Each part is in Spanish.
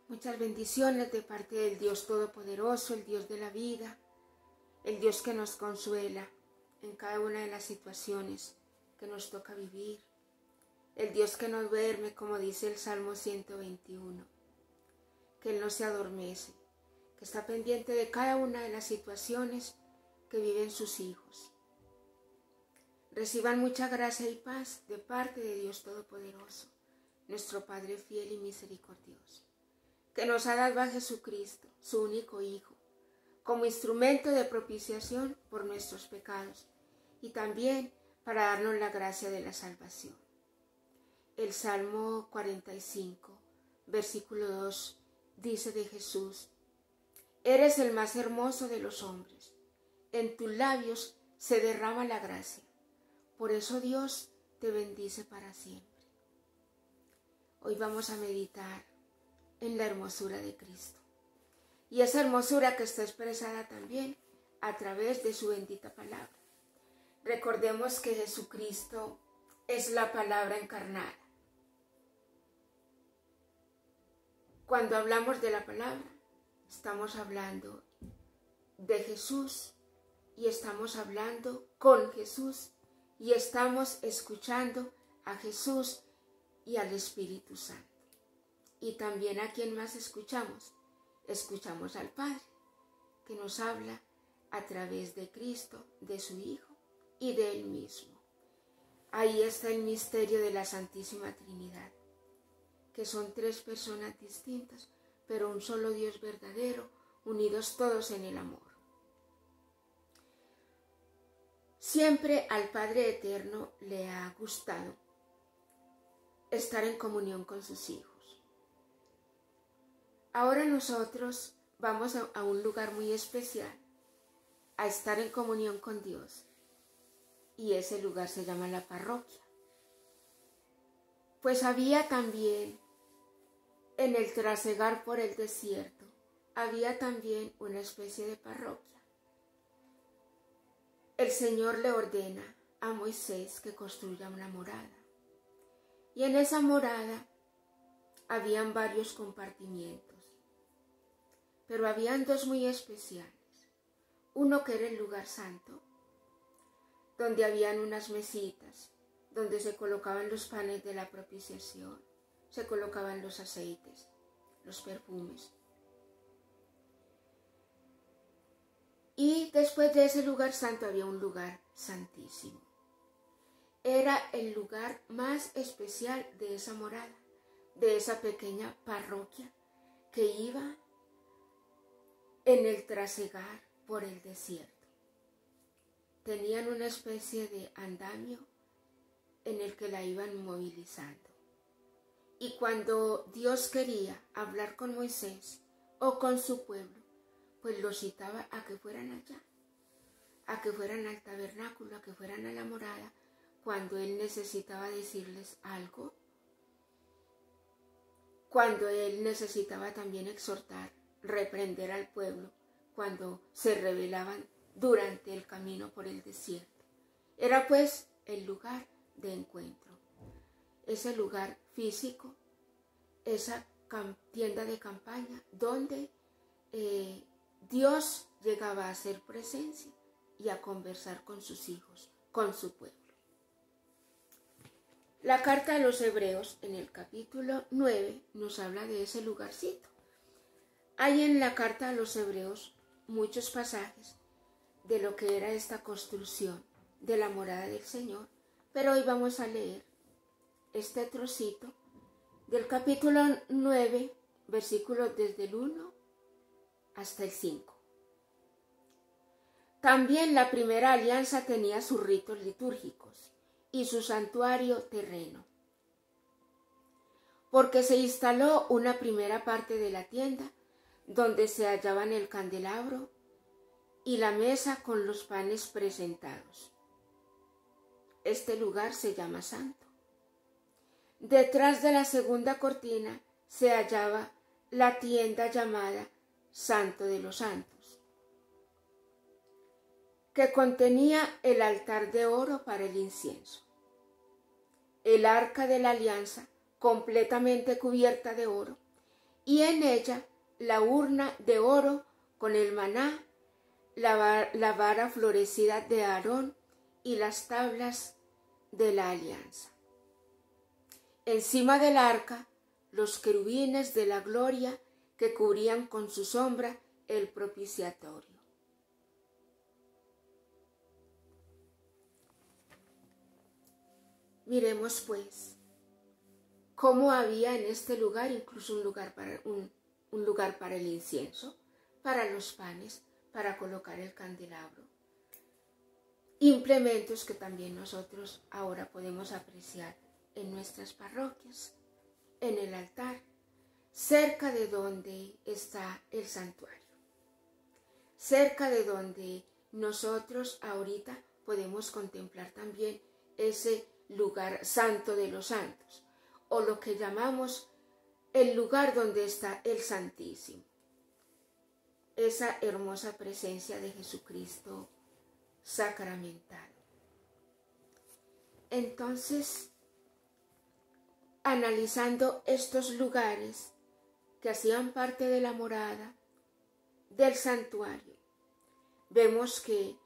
Muchas bendiciones de parte del Dios Todopoderoso, el Dios de la vida, el Dios que nos consuela en cada una de las situaciones que nos toca vivir, el Dios que no duerme, como dice el Salmo 121, que Él no se adormece, que está pendiente de cada una de las situaciones que viven sus hijos. Reciban mucha gracia y paz de parte de Dios Todopoderoso, nuestro Padre fiel y misericordioso, que nos ha dado a Jesucristo, su único Hijo, como instrumento de propiciación por nuestros pecados y también para darnos la gracia de la salvación. El Salmo 45, versículo 2, dice de Jesús: Eres el más hermoso de los hombres, en tus labios se derrama la gracia, por eso Dios te bendice para siempre. Hoy vamos a meditar en la hermosura de Cristo, y esa hermosura que está expresada también a través de su bendita palabra. Recordemos que Jesucristo es la palabra encarnada. Cuando hablamos de la palabra, estamos hablando de Jesús y estamos hablando con Jesús y estamos escuchando a Jesús y al Espíritu Santo. Y también a quien más escuchamos. Escuchamos al Padre, que nos habla a través de Cristo, de su Hijo y de Él mismo. Ahí está el misterio de la Santísima Trinidad, que son tres personas distintas, pero un solo Dios verdadero, unidos todos en el amor. Siempre al Padre Eterno le ha gustado estar en comunión con sus hijos. Ahora nosotros vamos a un lugar muy especial, a estar en comunión con Dios, y ese lugar se llama la parroquia. Pues había también, en el trasegar por el desierto, había también una especie de parroquia. El Señor le ordena a Moisés que construya una morada, y en esa morada habían varios compartimientos, pero habían dos muy especiales. Uno que era el lugar santo, donde habían unas mesitas, donde se colocaban los panes de la propiciación, se colocaban los aceites, los perfumes. Y después de ese lugar santo había un lugar santísimo. Era el lugar más especial de esa morada, de esa pequeña parroquia que iba en el trasegar por el desierto. Tenían una especie de andamio en el que la iban movilizando. Y cuando Dios quería hablar con Moisés o con su pueblo, pues los citaba a que fueran allá, a que fueran al tabernáculo, a que fueran a la morada, cuando Él necesitaba decirles algo, cuando Él necesitaba también exhortar, reprender al pueblo, cuando se rebelaban durante el camino por el desierto. Era pues el lugar de encuentro, ese lugar físico, esa tienda de campaña donde Dios llegaba a hacer presencia y a conversar con sus hijos, con su pueblo. La carta a los Hebreos en el capítulo 9 nos habla de ese lugarcito. Hay en la carta a los Hebreos muchos pasajes de lo que era esta construcción de la morada del Señor, pero hoy vamos a leer este trocito del capítulo 9, versículos desde el 1 hasta el 5. También la primera alianza tenía sus ritos litúrgicos y su santuario terreno, porque se instaló una primera parte de la tienda donde se hallaban el candelabro y la mesa con los panes presentados. Este lugar se llama santo. Detrás de la segunda cortina se hallaba la tienda llamada Santo de los Santos, que contenía el altar de oro para el incienso, el arca de la alianza completamente cubierta de oro y en ella la urna de oro con el maná, la vara florecida de Aarón y las tablas de la alianza. Encima del arca, los querubines de la gloria que cubrían con su sombra el propiciatorio. Miremos pues cómo había en este lugar incluso un lugar para el incienso, para los panes, para colocar el candelabro. Implementos que también nosotros ahora podemos apreciar en nuestras parroquias, en el altar, cerca de donde está el santuario, cerca de donde nosotros ahorita podemos contemplar también ese lugar santo de los santos, o lo que llamamos el lugar donde está el Santísimo, esa hermosa presencia de Jesucristo sacramentado. Entonces, analizando estos lugares que hacían parte de la morada del santuario, vemos que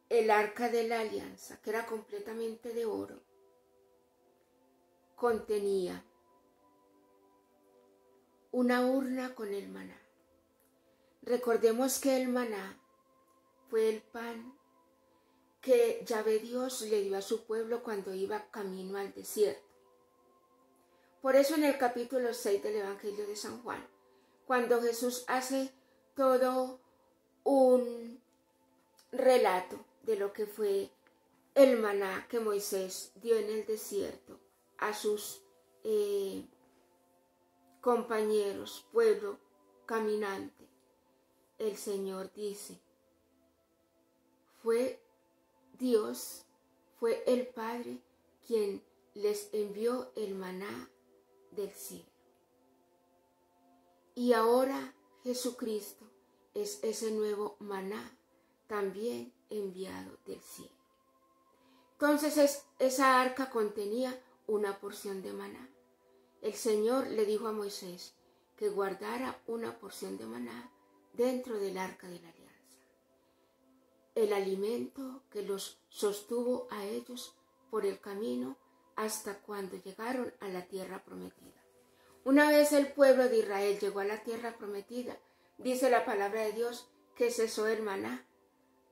el arca de la alianza, que era completamente de oro, contenía una urna con el maná. Recordemos que el maná fue el pan que Yahvé Dios le dio a su pueblo cuando iba camino al desierto. Por eso en el capítulo 6 del Evangelio de San Juan, cuando Jesús hace todo un relato de lo que fue el maná que Moisés dio en el desierto a sus compañeros, pueblo caminante, el Señor dice, fue Dios, fue el Padre quien les envió el maná del cielo. Y ahora Jesucristo es ese nuevo maná también enviado del cielo. Entonces esa arca contenía una porción de maná. El Señor le dijo a Moisés que guardara una porción de maná dentro del arca de la alianza, el alimento que los sostuvo a ellos por el camino hasta cuando llegaron a la tierra prometida. Una vez el pueblo de Israel llegó a la tierra prometida, dice la palabra de Dios que cesó el maná,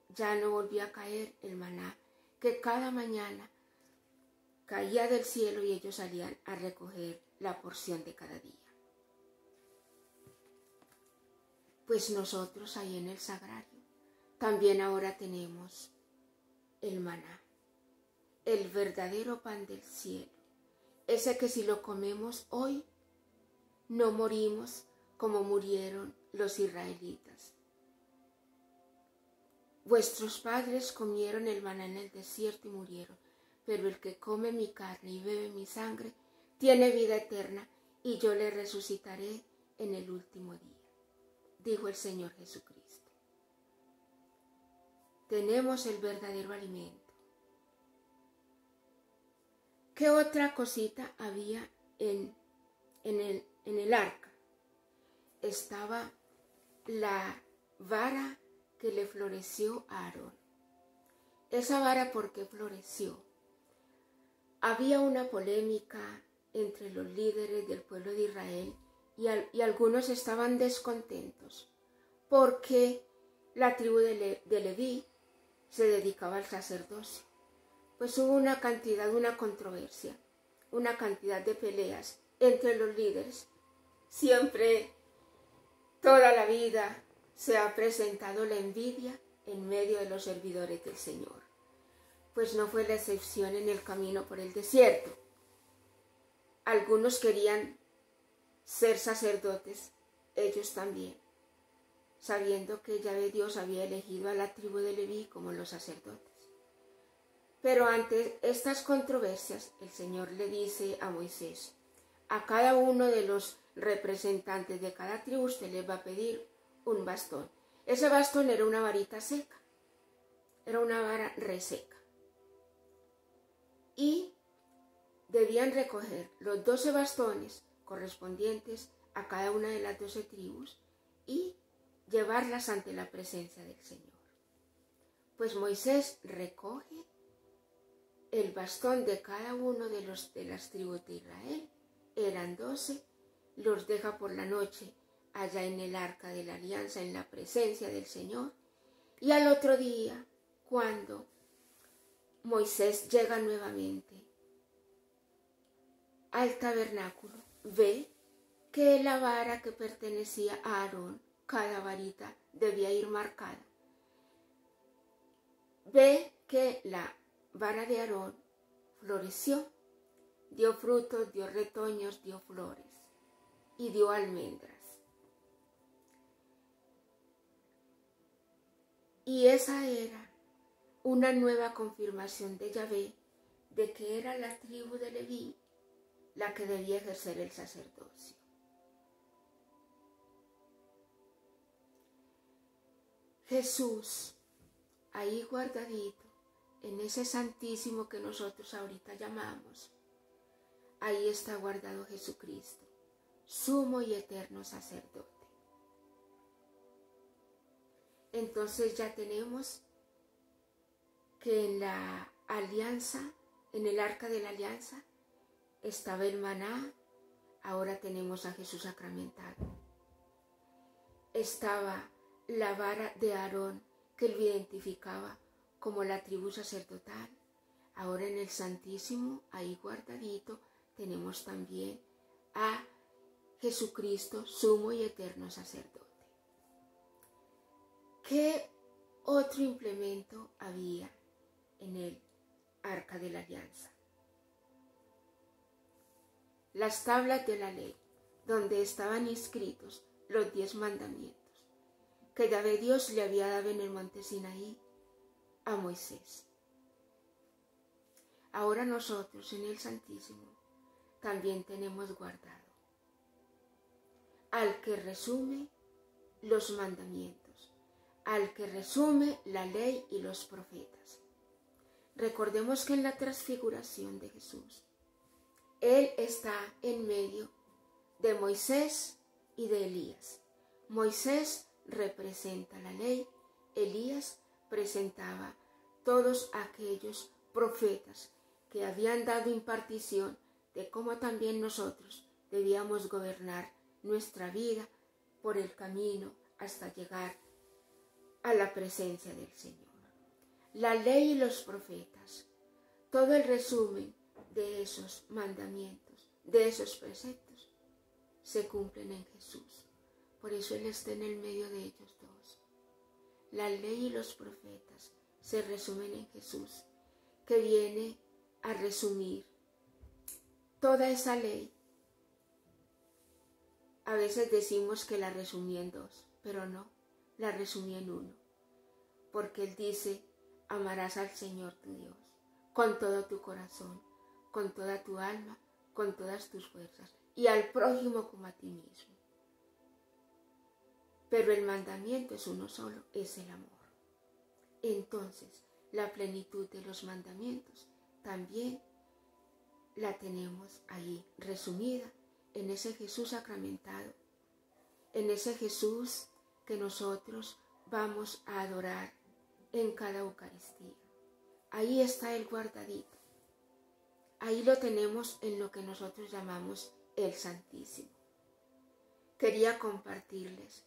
ya no volvió a caer el maná, que cada mañana caía del cielo y ellos salían a recoger la porción de cada día. Pues nosotros ahí en el sagrario también ahora tenemos el maná, el verdadero pan del cielo, ese que si lo comemos hoy no morimos como murieron los israelitas. Vuestros padres comieron el maná en el desierto y murieron, pero el que come mi carne y bebe mi sangre tiene vida eterna y yo le resucitaré en el último día, dijo el Señor Jesucristo. Tenemos el verdadero alimento. ¿Qué otra cosita había en el arca? Estaba la vara que le floreció a Aarón. Esa vara, ¿por qué floreció? Había una polémica entre los líderes del pueblo de Israel y algunos estaban descontentos porque la tribu de Leví se dedicaba al sacerdocio. Pues hubo una controversia, una cantidad de peleas entre los líderes. Siempre, toda la vida, se ha presentado la envidia en medio de los servidores del Señor. Pues no fue la excepción en el camino por el desierto. Algunos querían ser sacerdotes, ellos también, sabiendo que Yahvé Dios había elegido a la tribu de Leví como los sacerdotes. Pero ante estas controversias, el Señor le dice a Moisés, a cada uno de los representantes de cada tribu usted les va a pedir un bastón. Ese bastón era una varita seca, era una vara reseca. Y debían recoger los 12 bastones correspondientes a cada una de las 12 tribus y llevarlas ante la presencia del Señor. Pues Moisés recoge el bastón de cada uno de las tribus de Israel, eran 12, los deja por la noche allá en el arca de la alianza, en la presencia del Señor, y al otro día, cuando Moisés llega nuevamente al tabernáculo, ve que la vara que pertenecía a Aarón, cada varita debía ir marcada. Ve que la vara de Aarón floreció, dio frutos, dio retoños, dio flores y dio almendras. Y esa era una nueva confirmación de Yahvé de que era la tribu de Leví la que debía ejercer el sacerdocio. Jesús, ahí guardadito, en ese santísimo que nosotros ahorita llamamos, ahí está guardado Jesucristo, sumo y eterno sacerdote. Entonces ya tenemos que en la alianza, en el arca de la alianza, estaba el maná, ahora tenemos a Jesús sacramentado. Estaba la vara de Aarón, que lo identificaba como la tribu sacerdotal. Ahora en el Santísimo, ahí guardadito, tenemos también a Jesucristo, sumo y eterno sacerdote. ¿Qué otro implemento había en el arca de la alianza? Las tablas de la ley, donde estaban inscritos los 10 mandamientos que Yahvé Dios le había dado en el monte Sinaí a Moisés. Ahora nosotros en el Santísimo también tenemos guardado al que resume los mandamientos, al que resume la ley y los profetas. Recordemos que en la transfiguración de Jesús, Él está en medio de Moisés y de Elías. Moisés representa la ley, Elías presentaba todos aquellos profetas que habían dado impartición de cómo también nosotros debíamos gobernar nuestra vida por el camino hasta llegar a la presencia del Señor. La ley y los profetas, todo el resumen de esos mandamientos, de esos preceptos, se cumplen en Jesús. Por eso Él está en el medio de ellos dos. La ley y los profetas se resumen en Jesús, que viene a resumir toda esa ley. A veces decimos que la resumí en 2, pero no, la resumí en 1. Porque Él dice, amarás al Señor tu Dios con todo tu corazón, con toda tu alma, con todas tus fuerzas, y al prójimo como a ti mismo. Pero el mandamiento es uno solo, es el amor. Entonces, la plenitud de los mandamientos también la tenemos ahí resumida en ese Jesús sacramentado, en ese Jesús que nosotros vamos a adorar en cada Eucaristía. Ahí está el guardadito. Ahí lo tenemos en lo que nosotros llamamos el Santísimo. Quería compartirles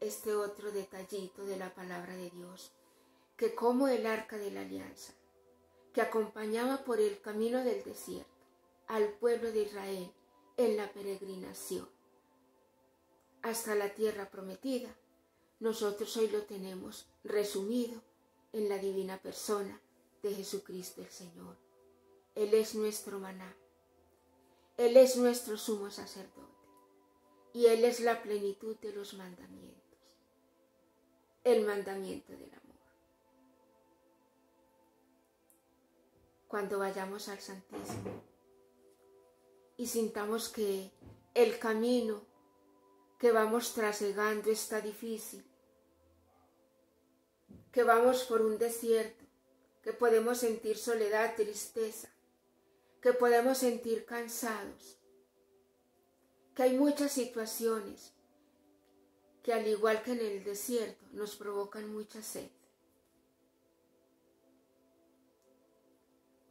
este otro detallito de la palabra de Dios, que como el arca de la alianza, que acompañaba por el camino del desierto al pueblo de Israel en la peregrinación hasta la tierra prometida, nosotros hoy lo tenemos resumido en la divina persona de Jesucristo el Señor. Él es nuestro maná, Él es nuestro sumo sacerdote y Él es la plenitud de los mandamientos, el mandamiento del amor. Cuando vayamos al Santísimo y sintamos que el camino que vamos trasegando está difícil, que vamos por un desierto, que podemos sentir soledad, tristeza, que podemos sentir cansados, que hay muchas situaciones que al igual que en el desierto nos provocan mucha sed.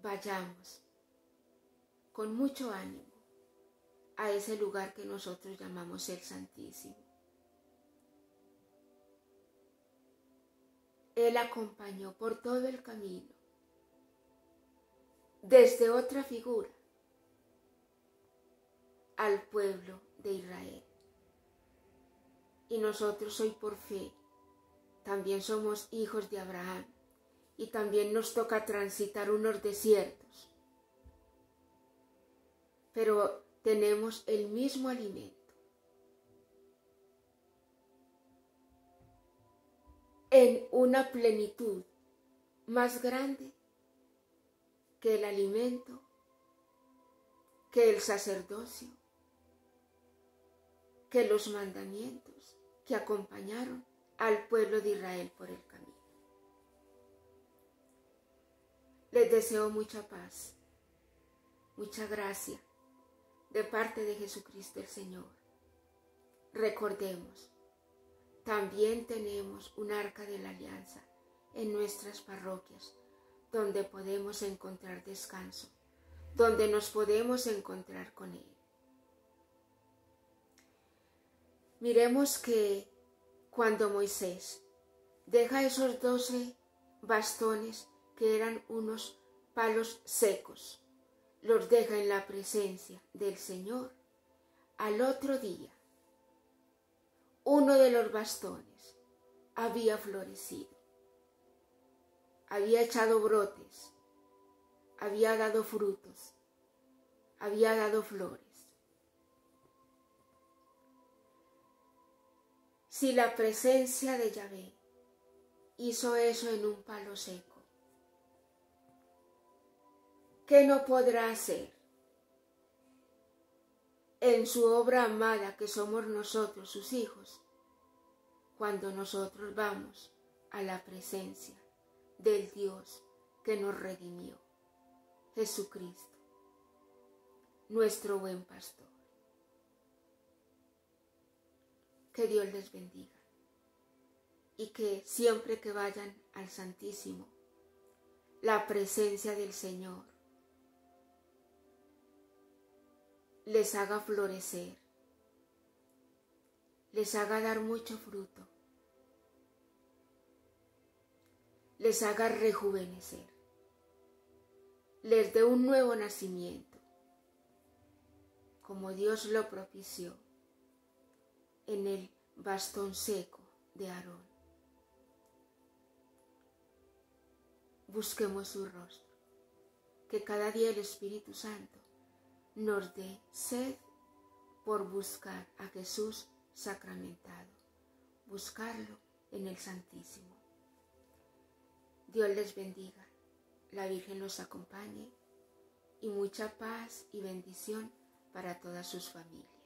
Vayamos con mucho ánimo a ese lugar que nosotros llamamos el Santísimo. Él acompañó por todo el camino, desde otra figura, al pueblo de Israel. Y nosotros hoy por fe también somos hijos de Abraham y también nos toca transitar unos desiertos, pero tenemos el mismo alimento. En una plenitud más grande que el alimento, que el sacerdocio, que los mandamientos que acompañaron al pueblo de Israel por el camino. Les deseo mucha paz, mucha gracia de parte de Jesucristo el Señor. Recordemos, también tenemos un arca de la alianza en nuestras parroquias, donde podemos encontrar descanso, donde nos podemos encontrar con Él. Miremos que cuando Moisés deja esos 12 bastones que eran unos palos secos, los deja en la presencia del Señor, al otro día, uno de los bastones había florecido, había echado brotes, había dado frutos, había dado flores. Si la presencia de Yahvé hizo eso en un palo seco, ¿qué no podrá hacer en su obra amada que somos nosotros, sus hijos, cuando nosotros vamos a la presencia del Dios que nos redimió, Jesucristo, nuestro buen pastor? Que Dios les bendiga y que siempre que vayan al Santísimo, la presencia del Señor les haga florecer, les haga dar mucho fruto, les haga rejuvenecer, les dé un nuevo nacimiento, como Dios lo propició en el bastón seco de Aarón. Busquemos su rostro, que cada día el Espíritu Santo nos dé sed por buscar a Jesús sacramentado, buscarlo en el Santísimo. Dios les bendiga, la Virgen los acompañe y mucha paz y bendición para todas sus familias.